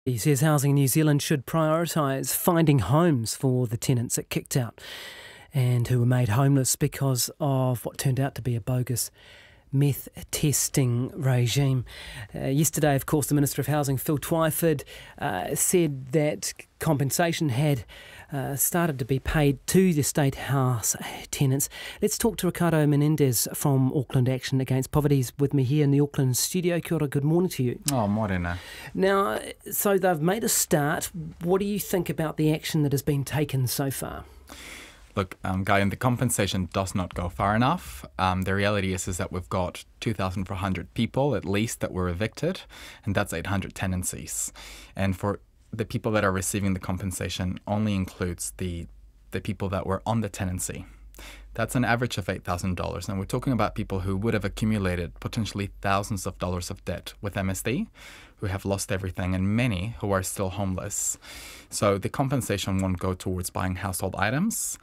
He says Housing New Zealand should prioritise finding homes for the tenants it kicked out and who were made homeless because of what turned out to be a bogus meth testing regime. Yesterday, of course, the Minister of Housing, Phil Twyford, said that compensation had started to be paid to the state house tenants. Let's talk to Ricardo Menendez from Auckland Action Against Poverty. He's with me here in the Auckland studio. Kia ora, good morning to you. Oh, morena. Now, so they've made a start. What do you think about the action that has been taken so far? Look, Guy, the compensation does not go far enough. The reality is that we've got 2,400 people at least that were evicted, and that's 800 tenancies. And for the people that are receiving the compensation only includes the people that were on the tenancy. That's an average of $8,000. And we're talking about people who would have accumulated potentially thousands of dollars of debt with MSD, who have lost everything, and many who are still homeless. So the compensation won't go towards buying household items.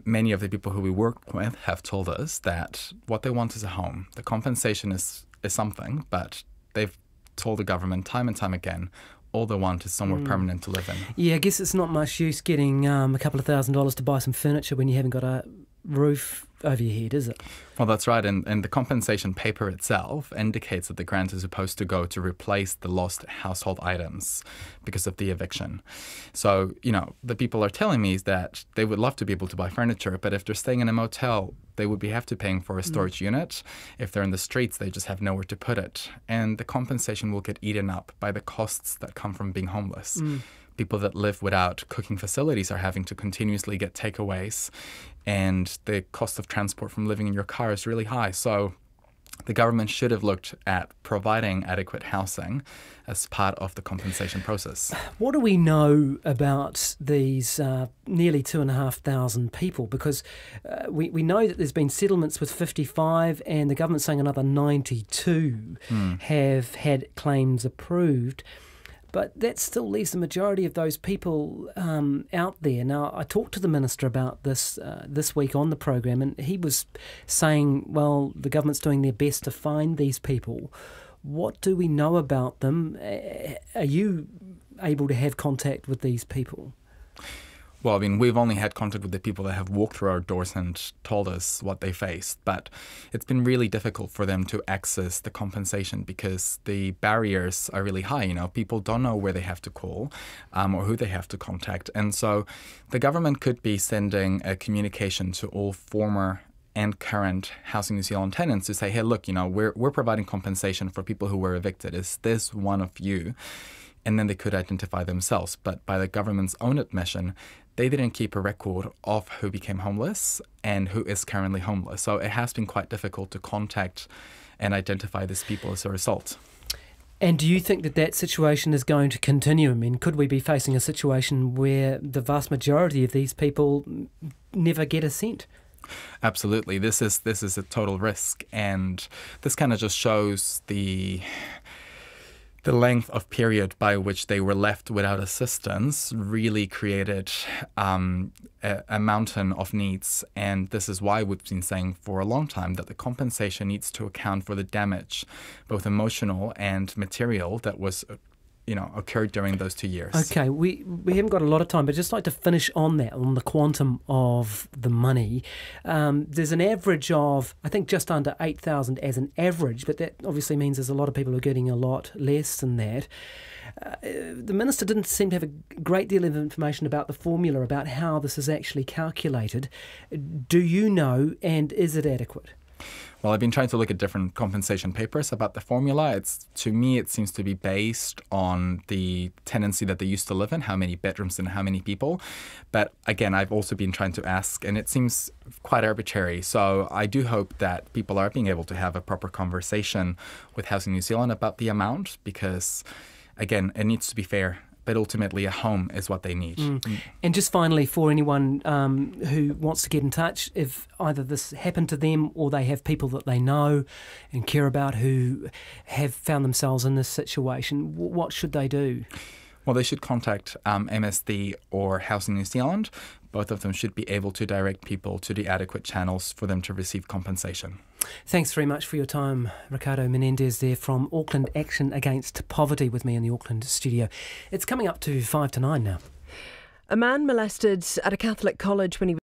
Many of the people who we work with have told us that what they want is a home. The compensation is something, but they've told the government time and time again, all they want is somewhere permanent to live in. Yeah, I guess it's not much use getting a couple of $1,000s to buy some furniture when you haven't got a roof over your head, is it? Well, that's right. And the compensation paper itself indicates that the grant is supposed to go to replace the lost household items because of the eviction. So, the people are telling me is that they would love to be able to buy furniture, but if they're staying in a motel, they would have to paying for a storage unit. If they're in the streets, they just have nowhere to put it. And the compensation will get eaten up by the costs that come from being homeless. People that live without cooking facilities are having to continuously get takeaways, and the cost of transport from living in your car is really high. So the government should have looked at providing adequate housing as part of the compensation process. What do we know about these nearly 2,500 people? Because we know that there's been settlements with 55 and the government's saying another 92 have had claims approved. But that still leaves the majority of those people out there. Now, I talked to the Minister about this this week on the program, and he was saying, well, the government's doing their best to find these people. What do we know about them? Are you able to have contact with these people? Well, we've only had contact with the people that have walked through our doors and told us what they faced. But it's been really difficult for them to access the compensation because the barriers are really high. People don't know where they have to call or who they have to contact. And so the government could be sending a communication to all former and current Housing New Zealand tenants to say, hey, look, we're providing compensation for people who were evicted. Is this one of you? And then they could identify themselves. But by the government's own admission, they didn't keep a record of who became homeless and who is currently homeless. So it has been quite difficult to contact and identify these people as a result. And do you think that situation is going to continue? Could we be facing a situation where the vast majority of these people never get a cent? Absolutely. This is a total risk. And this kind of just shows the length of period by which they were left without assistance really created a mountain of needs. And this is why we've been saying for a long time that the compensation needs to account for the damage, both emotional and material, that was occurred during those 2 years. Okay, we haven't got a lot of time, but I'd just like to finish on that, on the quantum of the money. There's an average of, I think, just under 8,000 as an average, but that obviously means there's a lot of people who are getting a lot less than that. The Minister didn't seem to have a great deal of information about the formula, about how this is actually calculated. Do you know, and is it adequate? Well, I've been trying to look at different compensation papers about the formula. To me, it seems to be based on the tenancy that they used to live in, how many bedrooms and how many people. But again, I've also been trying to ask, and it seems quite arbitrary. So I do hope that people are being able to have a proper conversation with Housing New Zealand about the amount, because, again, it needs to be fair. But ultimately, a home is what they need. And just finally, for anyone who wants to get in touch, if either this happened to them or they have people that they know and care about who have found themselves in this situation, what should they do? Well, they should contact MSD or Housing New Zealand. both of them should be able to direct people to the adequate channels for them to receive compensation. Thanks very much for your time, Ricardo Menendez there from Auckland Action Against Poverty with me in the Auckland studio. It's coming up to 5 to 9 now. A man molested at a Catholic college when he